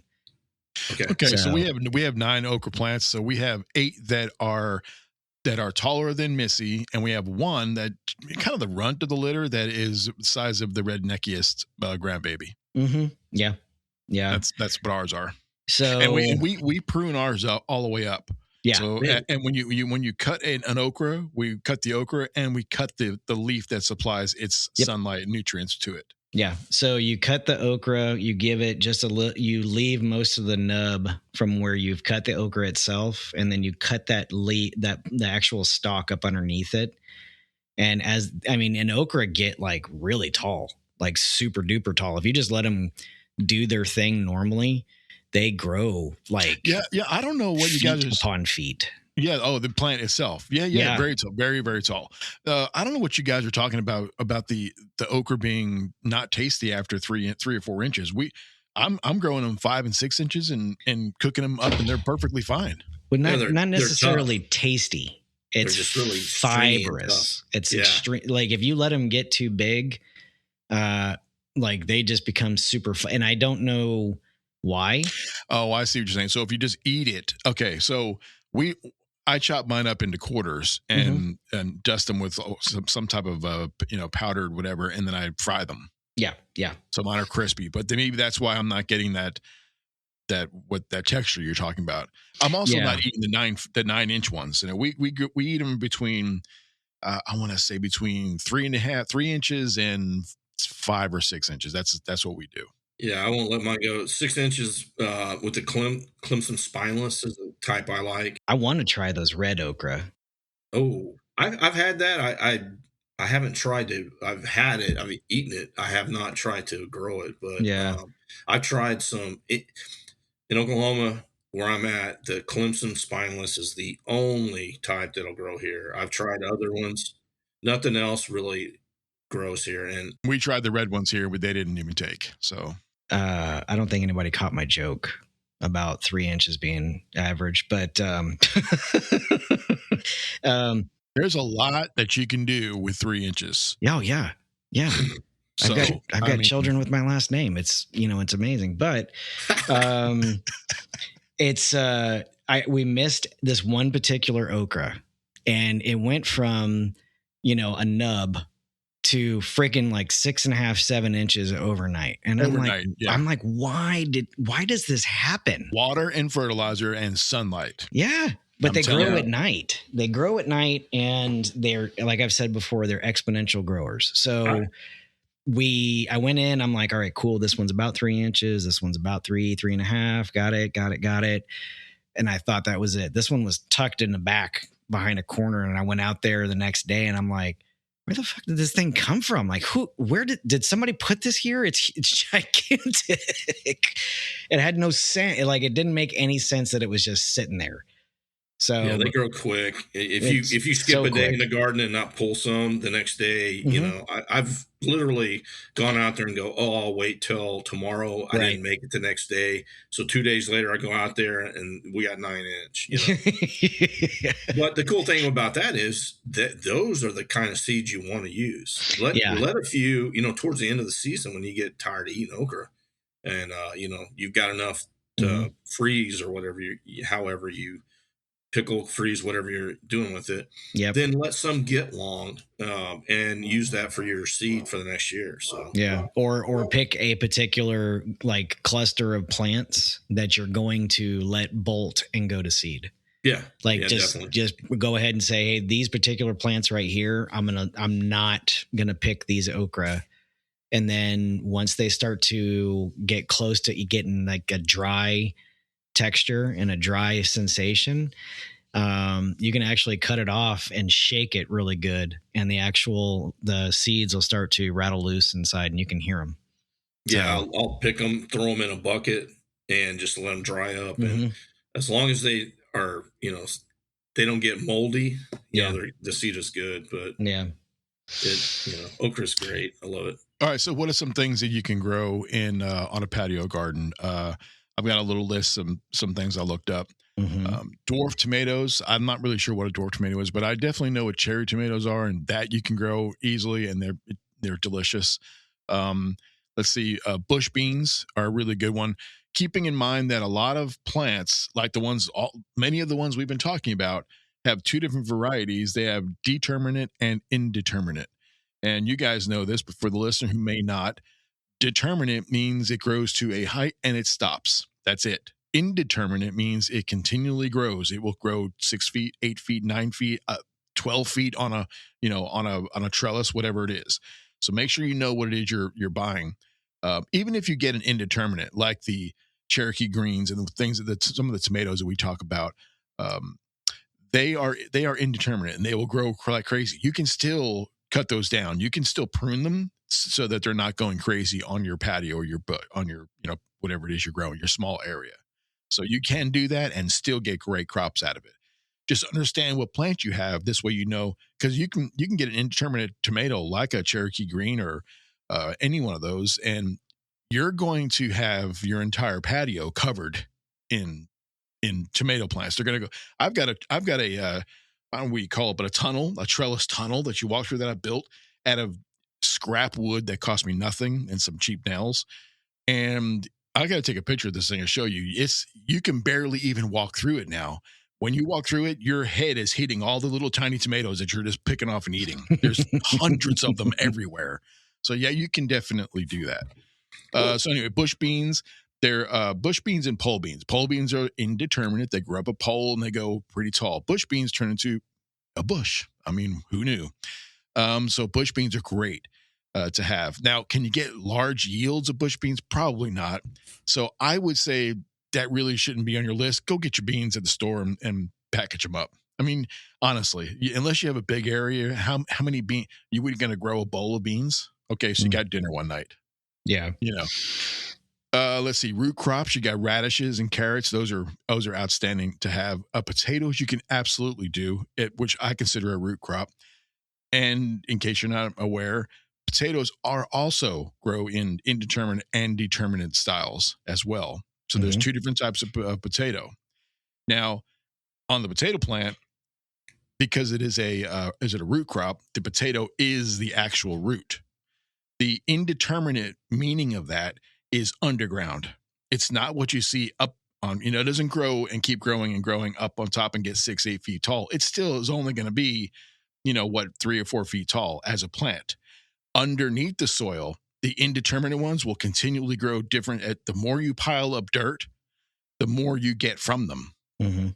Okay. So we have 9 okra plants. So we have 8 that are taller than Missy, and we have 1 that kind of the runt of the litter that is the size of the redneckiest grandbaby. Mm-hmm. Yeah. Yeah. That's what ours are. So and we prune ours up all the way up. Yeah. So and when you cut an okra, we cut the okra and we cut the leaf that supplies its sunlight and nutrients to it. Yeah. So you cut the okra, you give it just a little, you leave most of the nub from where you've cut the okra itself, and then you cut the actual stalk up underneath it. And an okra get like really tall, like super duper tall. If you just let them do their thing normally, they grow like I don't know what you guys are upon feet. Yeah. Oh, the plant itself. Yeah. Very tall. Very, very tall. I don't know what you guys are talking about the okra being not tasty after 3 or 4 inches. I'm growing them 5 and 6 inches and cooking them up, and they're perfectly fine. Well, not necessarily tasty. It's just really fibrous. It's extreme. Like if you let them get too big, like they just become super. And I don't know why. Oh, I see what you're saying. So if you just eat it, okay. So I chop mine up into quarters and dust them with some type of powdered whatever, and then I fry them. Yeah, yeah. So mine are crispy, but then maybe that's why I'm not getting that texture you're talking about. I'm also not eating the 9-inch ones. We eat them between I want to say between 3 inches and 5 or 6 inches. That's what we do. Yeah, I won't let mine go 6 inches with the Clemson spineless is the type I like. I want to try those red okra. Oh, I've had that. I haven't tried to. I've had it. I've eaten it. I have not tried to grow it, but I've tried some. In Oklahoma, where I'm at, the Clemson spineless is the only type that'll grow here. I've tried other ones. Nothing else really grows here. And we tried the red ones here, but they didn't even take. So I don't think anybody caught my joke about 3 inches being average, but there's a lot that you can do with 3 inches. Oh yeah. Yeah. So, I've got children with my last name. It's, it's amazing, but, we missed this one particular okra, and it went from, a nub to freaking like 6.5, 7 inches overnight. And I'm like, why does this happen? Water and fertilizer and sunlight. Yeah. But they grow at night. They grow at night, and they're, like I've said before, they're exponential growers. So I went in, I'm like, all right, cool. This one's about 3 inches. This one's about 3.5. Got it. And I thought that was it. This one was tucked in the back behind a corner. And I went out there the next day, and I'm like, where the fuck did this thing come from? Like, where did somebody put this here? It's gigantic. It had no sense. Like, it didn't make any sense that it was just sitting there. So yeah, they grow quick. If you skip a day in the garden and not pull some the next day, you know, I've literally gone out there and go, oh, I'll wait till tomorrow. I didn't make it the next day. So 2 days later, I go out there and we got 9-inch. You know? But the cool thing about that is that those are the kind of seeds you want to use. Let a few, you know, towards the end of the season when you get tired of eating okra and, you know, you've got enough to freeze or whatever, however you pickle, freeze, whatever you're doing with it, then let some get long and use that for your seed for the next year. So or pick a particular like cluster of plants that you're going to let bolt and go to seed. Just go ahead and say, hey, these particular plants right here, I'm not gonna pick these okra. And then once they start to get close to getting like a dry texture and a dry sensation, you can actually cut it off and shake it really good, and the seeds will start to rattle loose inside, and you can hear them. I'll pick them, throw them in a bucket, and just let them dry up. And as long as they are, you know, they don't get moldy, you know, the seed is good. But okra's great. I love it. All right. So what are some things that you can grow in on a patio garden? I've got a little list of some things I looked up. Dwarf tomatoes. I'm not really sure what a dwarf tomato is, but I definitely know what cherry tomatoes are, and that you can grow easily, and they're delicious. Let's see. Bush beans are a really good one. Keeping in mind that a lot of plants, like many of the ones we've been talking about, have two different varieties. They have determinate and indeterminate. And you guys know this, but for the listener who may not, determinate means it grows to a height and it stops. That's it. Indeterminate means it continually grows. It will grow 6 feet, 8 feet, 9 feet, 12 feet on a trellis, whatever it is. So make sure you know what it is you're buying. Even if you get an indeterminate, like the Cherokee greens and the things that some of the tomatoes that we talk about, they are indeterminate and they will grow like crazy. You can still cut those down. You can still prune them so that they're not going crazy on your patio or on your, you know, whatever it is you're growing, your small area. So you can do that and still get great crops out of it. Just understand what plant you have. This way, you know, because you can get an indeterminate tomato like a Cherokee green or any one of those, and you're going to have your entire patio covered in tomato plants. They're going to go. I've got a I don't know what you call it, but a trellis tunnel that you walk through that I built out of scrap wood that cost me nothing and some cheap nails. And I got to take a picture of this thing and show you. You can barely even walk through it now. When you walk through it, your head is hitting all the little tiny tomatoes that you're just picking off and eating. There's hundreds of them everywhere. So yeah, you can definitely do that. So anyway, bush beans. They're bush beans and pole beans. Pole beans are indeterminate. They grow up a pole and they go pretty tall. Bush beans turn into a bush. I mean, who knew? So bush beans are great to have. Now, can you get large yields of bush beans? Probably not. So I would say that really shouldn't be on your list. Go get your beans at the store and package them up. I mean, honestly, unless you have a big area, how many beans? You were going to grow a bowl of beans? Okay, so you got dinner one night. Yeah. You know. Let's see, root crops. You got radishes and carrots. Those are outstanding to have. Potatoes you can absolutely do it, which I consider a root crop. And in case you're not aware, potatoes are also grow in indeterminate and determinate styles as well. So there's two different types of potato. Now, on the potato plant, because it is a root crop, the potato is the actual root. The indeterminate meaning of that is underground. It's not what you see up on, it doesn't grow and keep growing and growing up on top and get 6-8 feet tall. It still is only going to be, 3 or 4 feet tall as a plant. underneath the soil, the indeterminate ones will continually grow different. The more you pile up dirt, the more you get from them. Mm-hmm.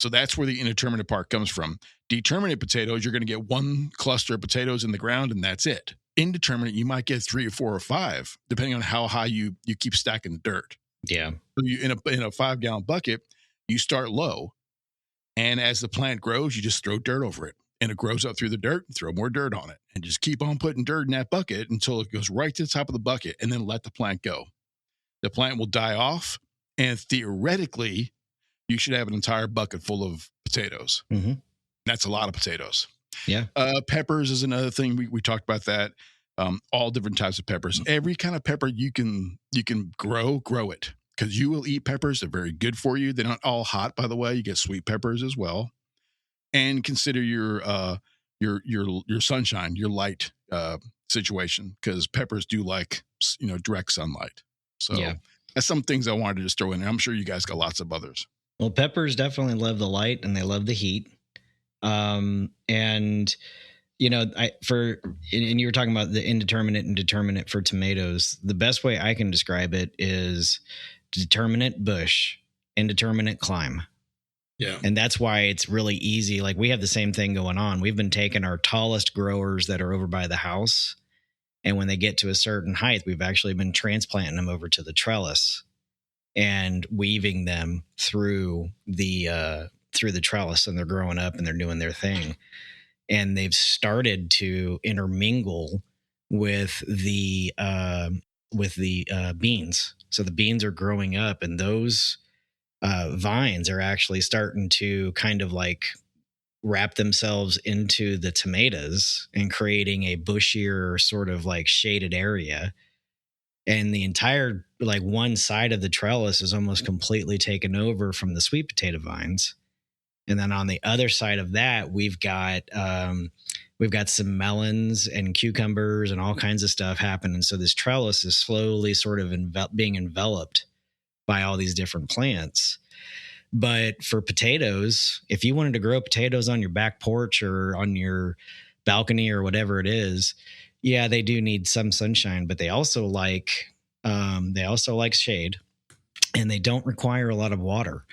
So that's where the indeterminate part comes from. Determinate potatoes, you're going to get one cluster of potatoes in the ground, and that's it. Indeterminate, you might get 3 or 4 or 5, depending on how high you keep stacking the dirt. Yeah. So in a 5-gallon bucket, you start low, and as the plant grows, you just throw dirt over it, and it grows up through the dirt. Throw more dirt on it, and just keep on putting dirt in that bucket until it goes right to the top of the bucket, and then let the plant go. The plant will die off, and theoretically, you should have an entire bucket full of potatoes. Mm-hmm. That's a lot of potatoes. Yeah. Peppers is another thing. We talked about that. All different types of peppers. Every kind of pepper you can grow it, because you will eat peppers. They're very good for you. They're not all hot, by the way. You get sweet peppers as well. And consider your sunshine, your light situation, because peppers do like direct sunlight. So that's some things I wanted to just throw in there. I'm sure you guys got lots of others. Well, peppers definitely love the light and they love the heat. And you were talking about the indeterminate and determinate for tomatoes. The best way I can describe it is determinate bush, indeterminate climb. Yeah. And that's why it's really easy. Like, we have the same thing going on. We've been taking our tallest growers that are over by the house, and when they get to a certain height, we've actually been transplanting them over to the trellis and weaving them through the trellis, and they're growing up and they're doing their thing. And they've started to intermingle with the beans. So the beans are growing up, and those vines are actually starting to kind of like wrap themselves into the tomatoes and creating a bushier sort of like shaded area. And the entire, like, one side of the trellis is almost completely taken over from the sweet potato vines. And then on the other side of that, we've got some melons and cucumbers and all kinds of stuff happening. So this trellis is slowly sort of being enveloped by all these different plants. But for potatoes, if you wanted to grow potatoes on your back porch or on your balcony or whatever it is, yeah, they do need some sunshine, but they also like shade, and they don't require a lot of water.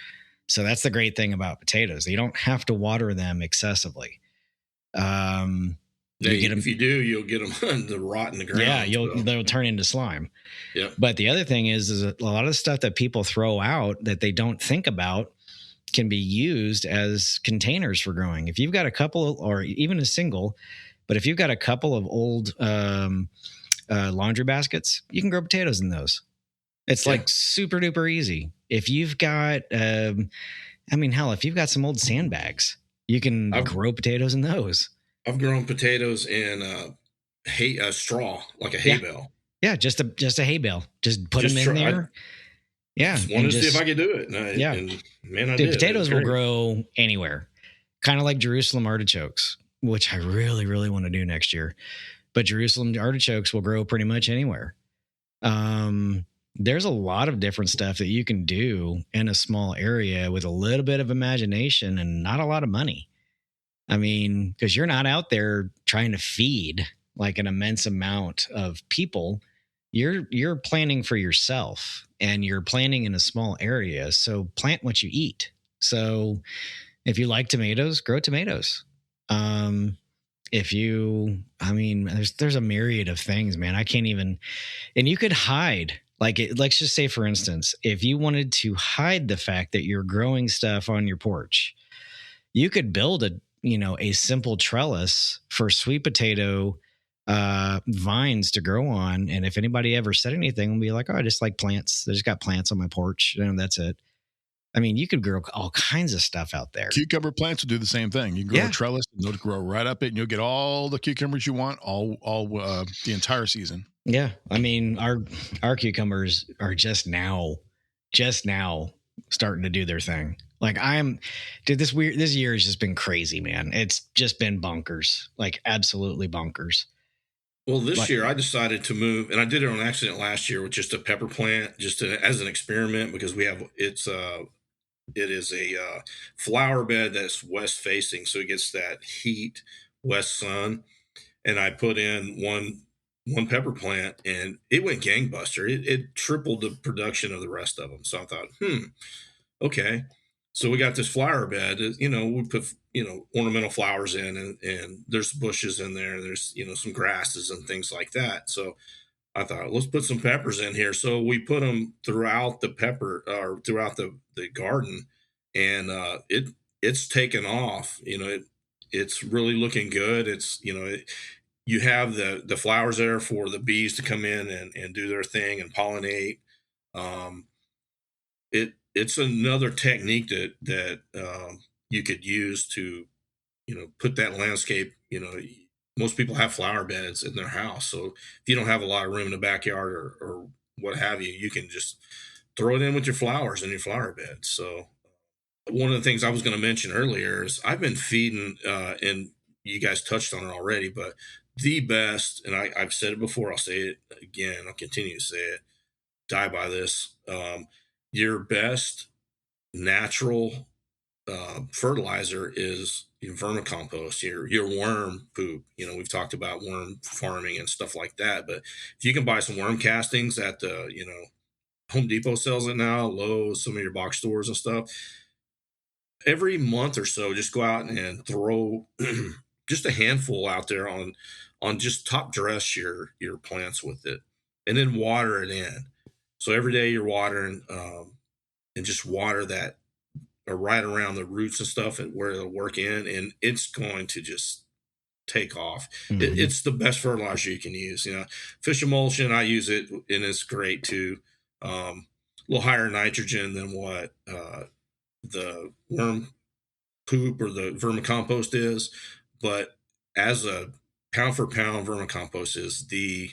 So that's the great thing about potatoes. You don't have to water them excessively. If you do, you'll get them to rot in the ground. Yeah, they'll turn into slime. Yeah. But the other thing is a lot of stuff that people throw out that they don't think about can be used as containers for growing. If you've got a couple, or even a single, but if you've got a couple of old laundry baskets, you can grow potatoes in those. It's like super duper easy. If you've got, if you've got some old sandbags, you can grow potatoes in those. I've grown potatoes in straw, like a hay bale. Yeah, just a hay bale. Just put them in there. Just wanted to see if I could do it. I did. Potatoes will grow anywhere. Kind of like Jerusalem artichokes, which I really, really want to do next year. But Jerusalem artichokes will grow pretty much anywhere. There's a lot of different stuff that you can do in a small area with a little bit of imagination and not a lot of money. I mean, because you're not out there trying to feed like an immense amount of people. You're planning for yourself, and you're planning in a small area. So plant what you eat. So if you like tomatoes, grow tomatoes. There's a myriad of things, man. I can't even, and you could hide. Let's just say, for instance, if you wanted to hide the fact that you're growing stuff on your porch, you could build a simple trellis for sweet potato vines to grow on. And if anybody ever said anything, we'll be like, oh, I just like plants. I just got plants on my porch. That's it. I mean, you could grow all kinds of stuff out there. Cucumber plants will do the same thing. You can grow a trellis, and they'll grow right up it, and you'll get all the cucumbers you want all the entire season. Yeah, I mean, our cucumbers are just now starting to do their thing. Like, this year has just been crazy, man. It's just been bonkers, like absolutely bonkers. Well, this year I decided to move, and I did it on accident last year with just a pepper plant, as an experiment, because it is a flower bed that's west facing, so it gets that heat, west sun. And I put in one one pepper plant, and it went gangbuster. It tripled the production of the rest of them. So I thought, okay. So we got this flower bed. We put ornamental flowers in, and there's bushes in there. And there's some grasses and things like that. So I thought, let's put some peppers in here. So we put them throughout the throughout the garden, and it's taken off. It's really looking good. You have the flowers there for the bees to come in and do their thing and pollinate. It's another technique that you could use to put that landscape. Most people have flower beds in their house, so if you don't have a lot of room in the backyard or what have you, you can just throw it in with your flowers in your flower bed. So one of the things I was going to mention earlier is I've been feeding, and you guys touched on it already, but the best, and I've said it before, I'll say it again, I'll continue to say it, die by this. Your best natural fertilizer is your vermicompost, your worm poop. We've talked about worm farming and stuff like that, but if you can buy some worm castings at the, Home Depot sells it now, Lowe's, some of your box stores and stuff. Every month or so, just go out and throw just a handful out there on just top dress your plants with it, and then water it in. So every day you're watering, and just water that right around the roots and stuff, and where it'll work in, and it's going to just take off. Mm-hmm. It's the best fertilizer you can use. Fish emulsion, I use it, and it's great too. A little higher nitrogen than what the worm poop or the vermicompost is, but as a pound for pound, vermicompost is the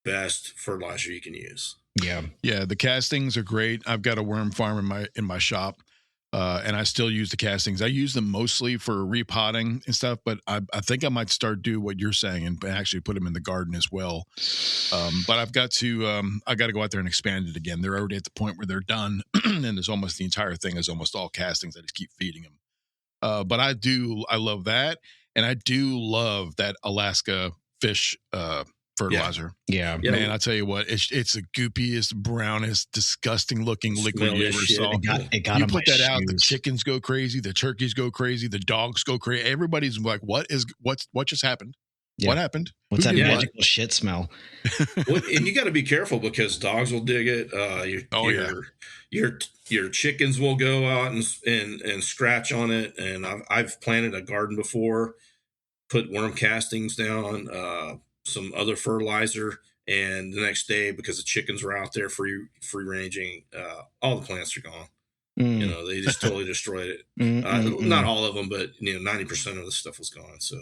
best fertilizer you can use. Yeah. The castings are great. I've got a worm farm in my shop, and I still use the castings. I use them mostly for repotting and stuff, but I think I might start do what you're saying and actually put them in the garden as well. But I've got to go out there and expand it again. They're already at the point where they're done, and there's almost the entire thing is almost all castings. I just keep feeding them. But I love that, and I do love that Alaska fish fertilizer. Yeah. Man, I tell you what, it's the goopiest, brownest, disgusting looking liquid you ever saw. It got you put that out, the chickens go crazy, the turkeys go crazy, the dogs go crazy. Everybody's like, what just happened? Yeah. What happened? What's that magical shit smell? Well, and you got to be careful because dogs will dig it. Your chickens will go out and scratch on it. And I've planted a garden before, put worm castings down, some other fertilizer, and the next day, because the chickens were out there free ranging, all the plants are gone. They just totally destroyed it. Not all of them, but 90% of the stuff was gone. So,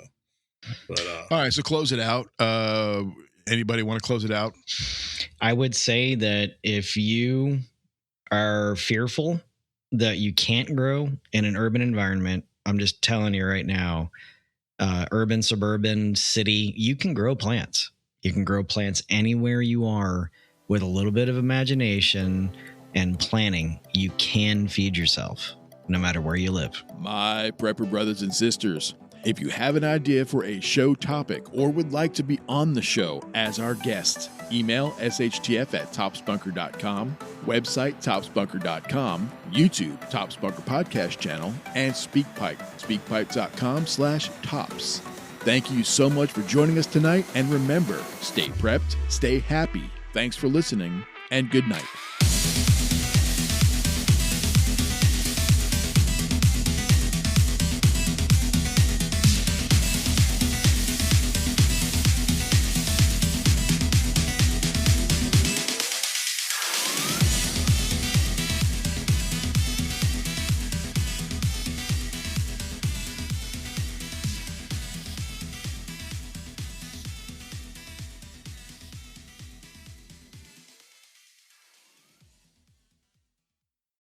but all right, so close it out. Anybody want to close it out? I would say that if you are fearful that you can't grow in an urban environment, I'm just telling you right now, urban, suburban, city, you can grow plants. You can grow plants anywhere you are with a little bit of imagination and planning. You can feed yourself no matter where you live. My prepper brothers and sisters, if you have an idea for a show topic or would like to be on the show as our guest, email shtf@topsbunker.com, website topsbunker.com, YouTube Tops Bunker Podcast channel, and SpeakPipe, speakpipe.com/tops. Thank you so much for joining us tonight, and remember, stay prepped, stay happy. Thanks for listening, and good night.